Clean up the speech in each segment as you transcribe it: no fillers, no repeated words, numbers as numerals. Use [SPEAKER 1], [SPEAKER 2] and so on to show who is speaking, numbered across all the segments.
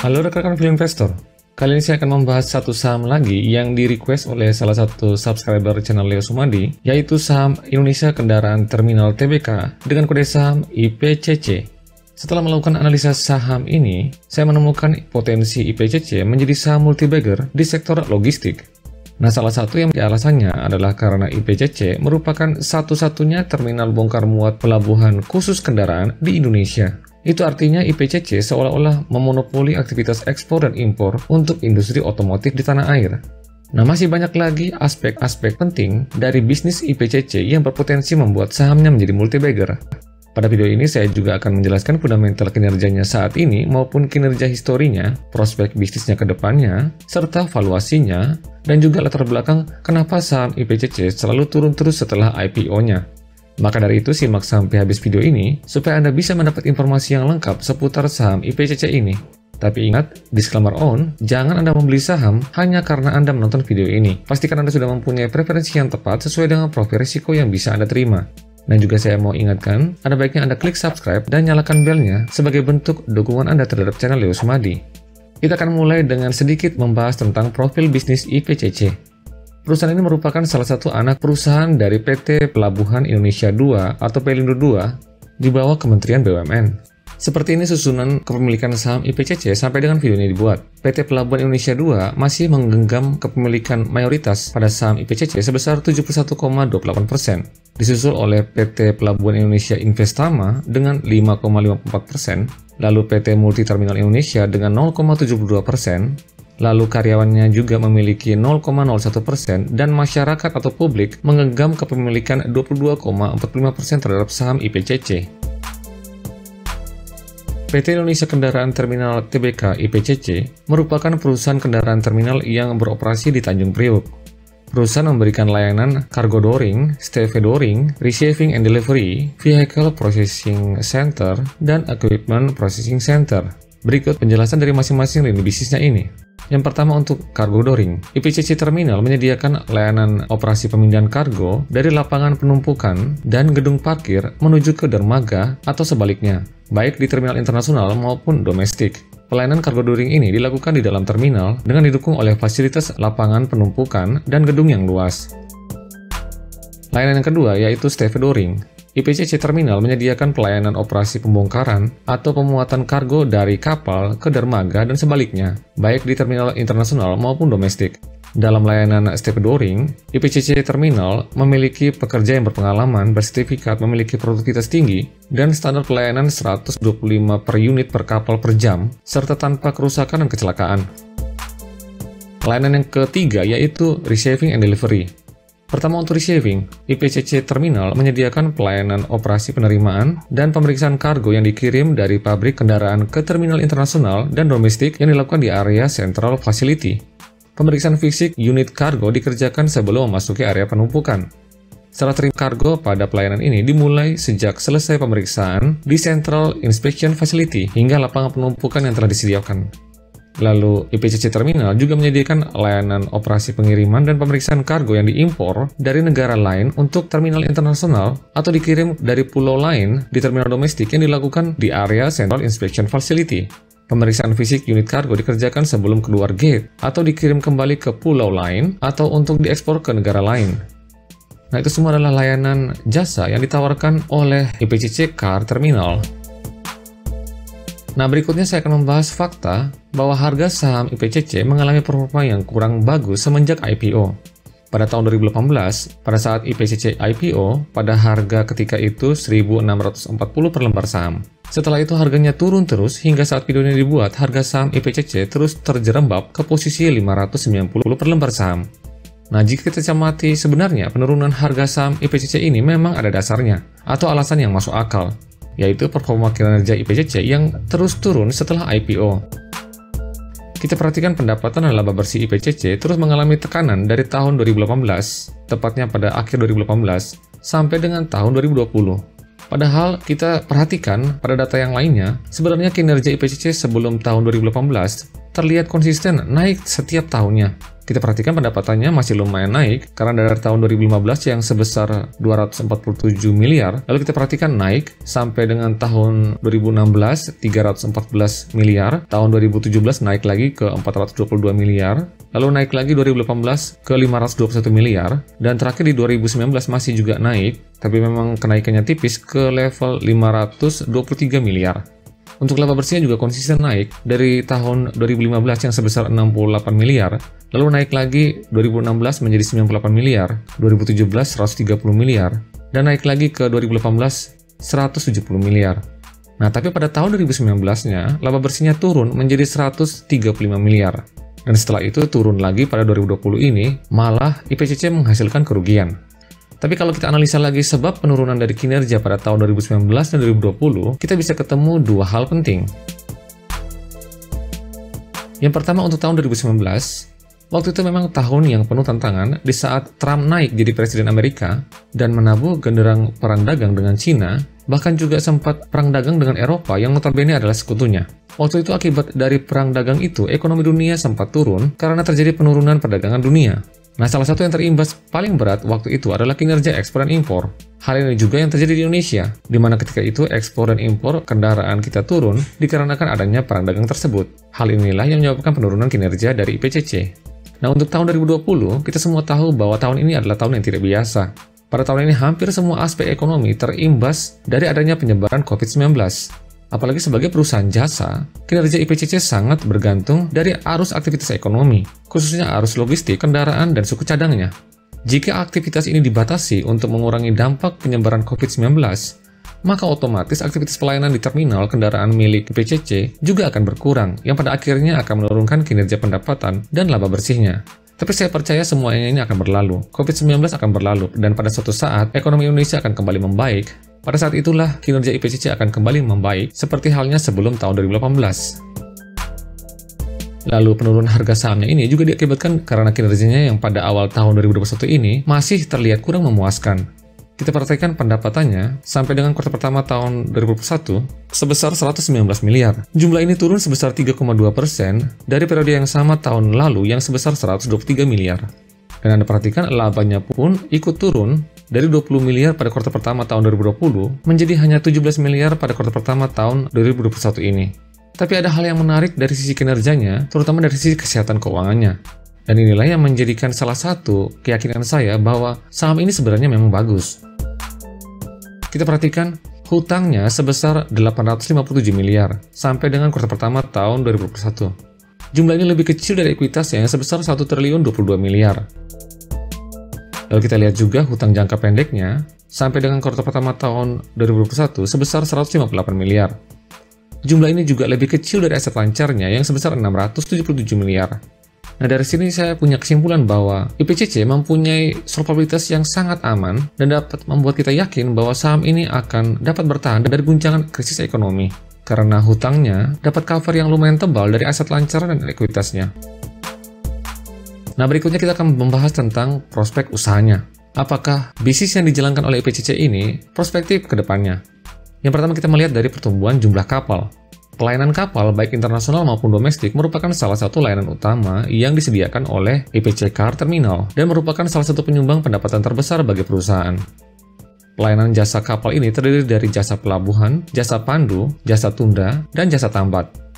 [SPEAKER 1] Halo rekan-rekan film investor, kali ini saya akan membahas satu saham lagi yang di-request oleh salah satu subscriber channel Leo Sumadi, yaitu saham Indonesia Kendaraan Terminal Tbk dengan kode saham IPCC. Setelah melakukan analisa saham ini, saya menemukan potensi IPCC menjadi saham multibagger di sektor logistik. Nah, salah satu yang menjadi alasannya adalah karena IPCC merupakan satu-satunya terminal bongkar muat pelabuhan khusus kendaraan di Indonesia. Itu artinya IPCC seolah-olah memonopoli aktivitas ekspor dan impor untuk industri otomotif di tanah air. Nah, masih banyak lagi aspek-aspek penting dari bisnis IPCC yang berpotensi membuat sahamnya menjadi multibagger. Pada video ini saya juga akan menjelaskan fundamental kinerjanya saat ini maupun kinerja historinya, prospek bisnisnya ke depannya, serta valuasinya, dan juga latar belakang kenapa saham IPCC selalu turun terus setelah IPO-nya. Maka dari itu simak sampai habis video ini supaya Anda bisa mendapat informasi yang lengkap seputar saham IPCC ini. Tapi ingat, disclaimer on, jangan Anda membeli saham hanya karena Anda menonton video ini. Pastikan Anda sudah mempunyai preferensi yang tepat sesuai dengan profil risiko yang bisa Anda terima. Dan juga saya mau ingatkan, ada baiknya Anda klik subscribe dan nyalakan belnya sebagai bentuk dukungan Anda terhadap channel Leo Sumadi. Kita akan mulai dengan sedikit membahas tentang profil bisnis IPCC. Perusahaan ini merupakan salah satu anak perusahaan dari PT Pelabuhan Indonesia II atau Pelindo II di bawah Kementerian BUMN. Seperti ini susunan kepemilikan saham IPCC sampai dengan video ini dibuat. PT Pelabuhan Indonesia II masih menggenggam kepemilikan mayoritas pada saham IPCC sebesar 71,28%. Disusul oleh PT Pelabuhan Indonesia Investama dengan 5,54%, lalu PT Multi Terminal Indonesia dengan 0,72%, lalu karyawannya juga memiliki 0,01% dan masyarakat atau publik menggenggam kepemilikan 22,45% terhadap saham IPCC. PT Indonesia Kendaraan Terminal Tbk (IPCC) merupakan perusahaan kendaraan terminal yang beroperasi di Tanjung Priok. Perusahaan memberikan layanan cargo dooring, stevedoring, receiving and delivery, vehicle processing center, dan equipment processing center. Berikut penjelasan dari masing-masing lini bisnisnya ini. Yang pertama untuk cargo dooring. IPCC Terminal menyediakan layanan operasi pemindahan kargo dari lapangan penumpukan dan gedung parkir menuju ke dermaga atau sebaliknya, baik di terminal internasional maupun domestik. Pelayanan cargo dooring ini dilakukan di dalam terminal dengan didukung oleh fasilitas lapangan penumpukan dan gedung yang luas. Layanan yang kedua yaitu stevedoring. IPCC Terminal menyediakan pelayanan operasi pembongkaran atau pemuatan kargo dari kapal ke dermaga dan sebaliknya, baik di terminal internasional maupun domestik. Dalam layanan stevedoring, IPCC Terminal memiliki pekerja yang berpengalaman, bersertifikat, memiliki produktivitas tinggi, dan standar pelayanan 125 per unit per kapal per jam, serta tanpa kerusakan dan kecelakaan. Layanan yang ketiga yaitu receiving and delivery. Pertama untuk receiving, IPCC Terminal menyediakan pelayanan operasi penerimaan dan pemeriksaan kargo yang dikirim dari pabrik kendaraan ke terminal internasional dan domestik yang dilakukan di area Central Facility. Pemeriksaan fisik unit kargo dikerjakan sebelum memasuki area penumpukan. Serah terima kargo pada pelayanan ini dimulai sejak selesai pemeriksaan di Central Inspection Facility hingga lapangan penumpukan yang telah disediakan. Lalu, IPCC Terminal juga menyediakan layanan operasi pengiriman dan pemeriksaan kargo yang diimpor dari negara lain untuk terminal internasional atau dikirim dari pulau lain di terminal domestik yang dilakukan di area Central Inspection Facility. Pemeriksaan fisik unit kargo dikerjakan sebelum keluar gate atau dikirim kembali ke pulau lain atau untuk diekspor ke negara lain. Nah, itu semua adalah layanan jasa yang ditawarkan oleh IPCC Car Terminal. Nah, berikutnya saya akan membahas fakta bahwa harga saham IPCC mengalami performa yang kurang bagus semenjak IPO. Pada tahun 2018, pada saat IPCC IPO, pada harga ketika itu 1.640 per lembar saham. Setelah itu harganya turun terus hingga saat video ini dibuat, harga saham IPCC terus terjerembab ke posisi 590 per lembar saham. Nah, jika kita cermati sebenarnya penurunan harga saham IPCC ini memang ada dasarnya atau alasan yang masuk akal, yaitu performa kinerja IPCC yang terus turun setelah IPO. Kita perhatikan pendapatan dan laba bersih IPCC terus mengalami tekanan dari tahun 2018, tepatnya pada akhir 2018, sampai dengan tahun 2020. Padahal kita perhatikan pada data yang lainnya, sebenarnya kinerja IPCC sebelum tahun 2018 terlihat konsisten naik setiap tahunnya. Kita perhatikan pendapatannya masih lumayan naik karena dari tahun 2015 yang sebesar 247 miliar, lalu kita perhatikan naik sampai dengan tahun 2016 314 miliar, tahun 2017 naik lagi ke 422 miliar, lalu naik lagi 2018 ke 521 miliar, dan terakhir di 2019 masih juga naik, tapi memang kenaikannya tipis ke level 523 miliar. Untuk laba bersihnya juga konsisten naik dari tahun 2015 yang sebesar 68 miliar, lalu naik lagi 2016 menjadi 98 miliar, 2017 130 miliar, dan naik lagi ke 2018 170 miliar. Nah, tapi pada tahun 2019-nya, laba bersihnya turun menjadi 135 miliar. Dan setelah itu turun lagi pada 2020 ini, malah IPCC menghasilkan kerugian. Tapi kalau kita analisa lagi sebab penurunan dari kinerja pada tahun 2019 dan 2020, kita bisa ketemu dua hal penting. Yang pertama untuk tahun 2019, waktu itu memang tahun yang penuh tantangan di saat Trump naik jadi presiden Amerika dan menabuh genderang perang dagang dengan Cina, bahkan juga sempat perang dagang dengan Eropa yang notabene adalah sekutunya. Waktu itu akibat dari perang dagang itu, ekonomi dunia sempat turun karena terjadi penurunan perdagangan dunia. Nah, salah satu yang terimbas paling berat waktu itu adalah kinerja ekspor dan impor. Hal ini juga yang terjadi di Indonesia, di mana ketika itu ekspor dan impor kendaraan kita turun dikarenakan adanya perang dagang tersebut. Hal inilah yang menyebabkan penurunan kinerja dari IPCC. Nah, untuk tahun 2020, kita semua tahu bahwa tahun ini adalah tahun yang tidak biasa. Pada tahun ini hampir semua aspek ekonomi terimbas dari adanya penyebaran COVID-19. Apalagi sebagai perusahaan jasa, kinerja IPCC sangat bergantung dari arus aktivitas ekonomi, khususnya arus logistik, kendaraan, dan suku cadangnya. Jika aktivitas ini dibatasi untuk mengurangi dampak penyebaran COVID-19, maka otomatis aktivitas pelayanan di terminal kendaraan milik IPCC juga akan berkurang, yang pada akhirnya akan menurunkan kinerja pendapatan dan laba bersihnya. Tapi saya percaya semuanya ini akan berlalu, COVID-19 akan berlalu, dan pada suatu saat ekonomi Indonesia akan kembali membaik. Pada saat itulah kinerja IPCC akan kembali membaik seperti halnya sebelum tahun 2018. Lalu penurunan harga sahamnya ini juga diakibatkan karena kinerjanya yang pada awal tahun 2021 ini masih terlihat kurang memuaskan. Kita perhatikan pendapatannya sampai dengan kuartal pertama tahun 2021 sebesar 119 miliar. Jumlah ini turun sebesar 3,2% dari periode yang sama tahun lalu yang sebesar 123 miliar. Dan Anda perhatikan labanya pun ikut turun dari 20 miliar pada kuartal pertama tahun 2020 menjadi hanya 17 miliar pada kuartal pertama tahun 2021 ini. Tapi ada hal yang menarik dari sisi kinerjanya, terutama dari sisi kesehatan keuangannya. Dan inilah yang menjadikan salah satu keyakinan saya bahwa saham ini sebenarnya memang bagus. Kita perhatikan hutangnya sebesar 857 miliar sampai dengan kuartal pertama tahun 2021. Jumlah ini lebih kecil dari ekuitasnya yang sebesar 1 triliun 22 miliar. Lalu kita lihat juga hutang jangka pendeknya sampai dengan kuartal pertama tahun 2021 sebesar 158 miliar. Jumlah ini juga lebih kecil dari aset lancarnya yang sebesar 677 miliar. Nah, dari sini saya punya kesimpulan bahwa IPCC mempunyai solvabilitas yang sangat aman dan dapat membuat kita yakin bahwa saham ini akan dapat bertahan dari guncangan krisis ekonomi karena hutangnya dapat cover yang lumayan tebal dari aset lancar dan ekuitasnya. Nah, berikutnya kita akan membahas tentang prospek usahanya. Apakah bisnis yang dijalankan oleh IPCC ini prospektif ke depannya? Yang pertama kita melihat dari pertumbuhan jumlah kapal. Pelayanan kapal baik internasional maupun domestik merupakan salah satu layanan utama yang disediakan oleh IPC Car Terminal dan merupakan salah satu penyumbang pendapatan terbesar bagi perusahaan. Pelayanan jasa kapal ini terdiri dari jasa pelabuhan, jasa pandu, jasa tunda, dan jasa tambat.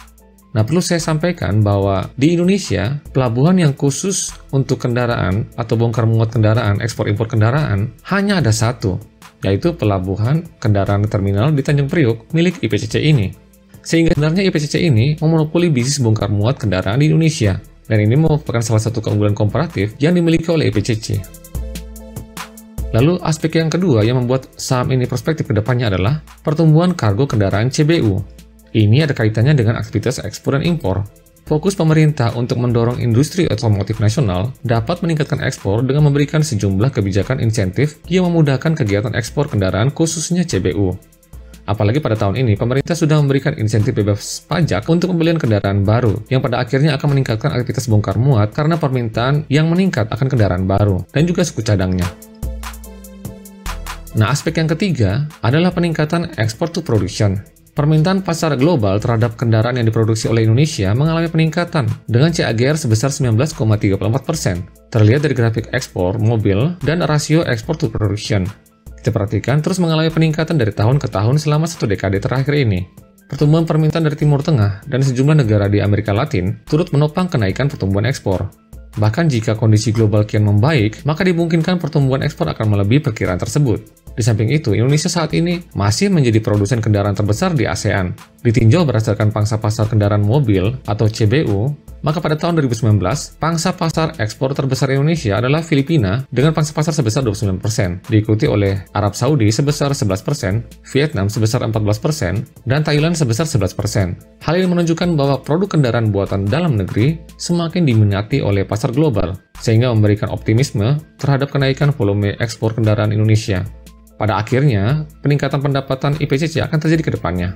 [SPEAKER 1] Nah, perlu saya sampaikan bahwa di Indonesia, pelabuhan yang khusus untuk kendaraan atau bongkar muat kendaraan, ekspor-impor kendaraan, hanya ada satu, yaitu pelabuhan kendaraan terminal di Tanjung Priok milik IPCC ini. Sehingga sebenarnya IPCC ini memonopoli bisnis bongkar muat kendaraan di Indonesia, dan ini merupakan salah satu keunggulan komparatif yang dimiliki oleh IPCC. Lalu aspek yang kedua yang membuat saham ini prospektif ke depannya adalah pertumbuhan kargo kendaraan CBU. Ini ada kaitannya dengan aktivitas ekspor dan impor. Fokus pemerintah untuk mendorong industri otomotif nasional dapat meningkatkan ekspor dengan memberikan sejumlah kebijakan insentif yang memudahkan kegiatan ekspor kendaraan khususnya CBU. Apalagi pada tahun ini, pemerintah sudah memberikan insentif bebas pajak untuk pembelian kendaraan baru, yang pada akhirnya akan meningkatkan aktivitas bongkar muat karena permintaan yang meningkat akan kendaraan baru, dan juga suku cadangnya. Nah, aspek yang ketiga adalah peningkatan export to production. Permintaan pasar global terhadap kendaraan yang diproduksi oleh Indonesia mengalami peningkatan dengan CAGR sebesar 19,34%. Terlihat dari grafik ekspor mobil dan rasio ekspor to production. Kita perhatikan terus mengalami peningkatan dari tahun ke tahun selama 1 dekade terakhir ini. Pertumbuhan permintaan dari Timur Tengah dan sejumlah negara di Amerika Latin turut menopang kenaikan pertumbuhan ekspor. Bahkan jika kondisi global kian membaik, maka dimungkinkan pertumbuhan ekspor akan melebihi perkiraan tersebut. Di samping itu, Indonesia saat ini masih menjadi produsen kendaraan terbesar di ASEAN. Ditinjau berdasarkan pangsa pasar kendaraan mobil atau CBU, maka pada tahun 2019, pangsa pasar ekspor terbesar Indonesia adalah Filipina dengan pangsa pasar sebesar 29%, diikuti oleh Arab Saudi sebesar 11%, Vietnam sebesar 14%, dan Thailand sebesar 11%. Hal ini menunjukkan bahwa produk kendaraan buatan dalam negeri semakin diminati oleh pasar global, sehingga memberikan optimisme terhadap kenaikan volume ekspor kendaraan Indonesia. Pada akhirnya, peningkatan pendapatan IPCC akan terjadi ke depannya.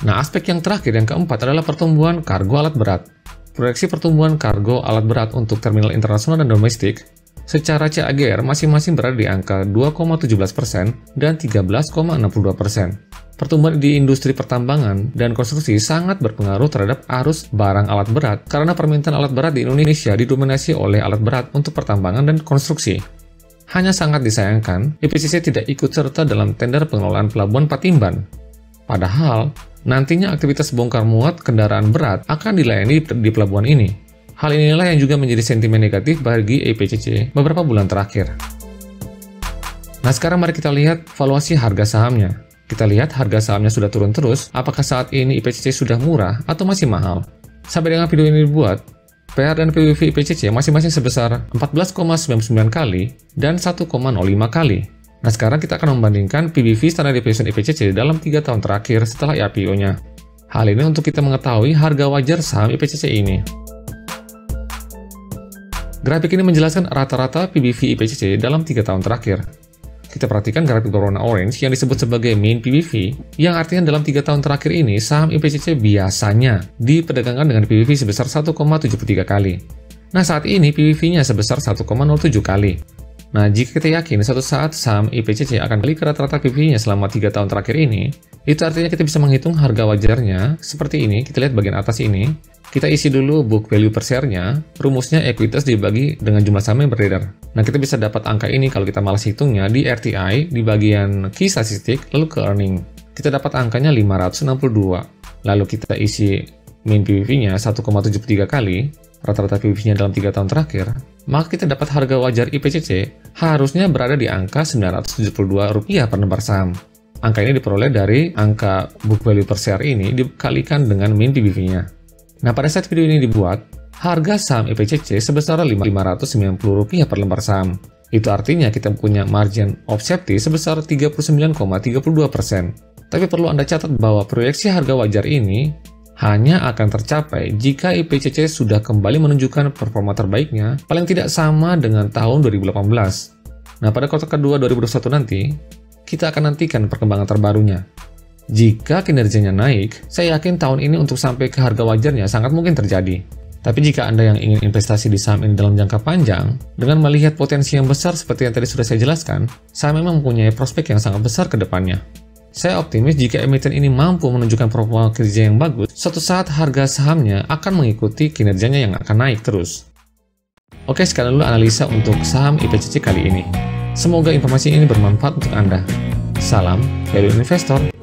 [SPEAKER 1] Nah, aspek yang terakhir, yang keempat adalah pertumbuhan kargo alat berat. Proyeksi pertumbuhan kargo alat berat untuk terminal internasional dan domestik secara CAGR masing-masing berada di angka 2,17% dan 13,62%. Pertumbuhan di industri pertambangan dan konstruksi sangat berpengaruh terhadap arus barang alat berat karena permintaan alat berat di Indonesia didominasi oleh alat berat untuk pertambangan dan konstruksi. Hanya sangat disayangkan, IPCC tidak ikut serta dalam tender pengelolaan pelabuhan Patimban. Padahal, nantinya aktivitas bongkar muat kendaraan berat akan dilayani di pelabuhan ini. Hal inilah yang juga menjadi sentimen negatif bagi IPCC beberapa bulan terakhir. Nah, sekarang mari kita lihat valuasi harga sahamnya. Kita lihat harga sahamnya sudah turun terus, apakah saat ini IPCC sudah murah atau masih mahal? Sampai dengan video ini dibuat, PR dan PBV IPCC masing-masing sebesar 14,99 kali dan 1,05 kali. Nah, sekarang kita akan membandingkan PBV Standard Deviation IPCC dalam 3 tahun terakhir setelah IPO-nya. Hal ini untuk kita mengetahui harga wajar saham IPCC ini. Grafik ini menjelaskan rata-rata PBV IPCC dalam 3 tahun terakhir. Kita perhatikan grafik berwarna orange yang disebut sebagai mean PBV, yang artinya dalam 3 tahun terakhir ini saham IPCC biasanya diperdagangkan dengan PBV sebesar 1,73 kali. Nah, saat ini PBV-nya sebesar 1,07 kali. Nah, jika kita yakin suatu saat saham IPCC akan balik ke rata-rata PBV-nya selama 3 tahun terakhir ini, itu artinya kita bisa menghitung harga wajarnya seperti ini. Kita lihat bagian atas ini. Kita isi dulu book value per share-nya, rumusnya ekuitas dibagi dengan jumlah saham yang beredar. Nah, kita bisa dapat angka ini kalau kita malas hitungnya di RTI, di bagian key statistik, lalu ke earning. Kita dapat angkanya 562. Lalu kita isi mean PBV-nya 1,73 kali, rata-rata PBV-nya dalam 3 tahun terakhir, maka kita dapat harga wajar IPCC harusnya berada di angka Rp972 per lembar saham. Angka ini diperoleh dari angka book value per share ini dikalikan dengan mean PBV-nya. Nah, pada saat video ini dibuat, harga saham IPCC sebesar Rp590 per lembar saham. Itu artinya kita punya margin of safety sebesar 39,32%. Tapi perlu Anda catat bahwa proyeksi harga wajar ini hanya akan tercapai jika IPCC sudah kembali menunjukkan performa terbaiknya paling tidak sama dengan tahun 2018. Nah, pada kuartal kedua 2021 nanti, kita akan nantikan perkembangan terbarunya. Jika kinerjanya naik, saya yakin tahun ini untuk sampai ke harga wajarnya sangat mungkin terjadi. Tapi jika Anda yang ingin investasi di saham ini dalam jangka panjang, dengan melihat potensi yang besar seperti yang tadi sudah saya jelaskan, saham memang mempunyai prospek yang sangat besar ke depannya. Saya optimis jika emiten ini mampu menunjukkan performa kerja yang bagus, suatu saat harga sahamnya akan mengikuti kinerjanya yang akan naik terus. Oke, sekarang dulu analisa untuk saham IPCC kali ini. Semoga informasi ini bermanfaat untuk Anda. Salam Value Investor.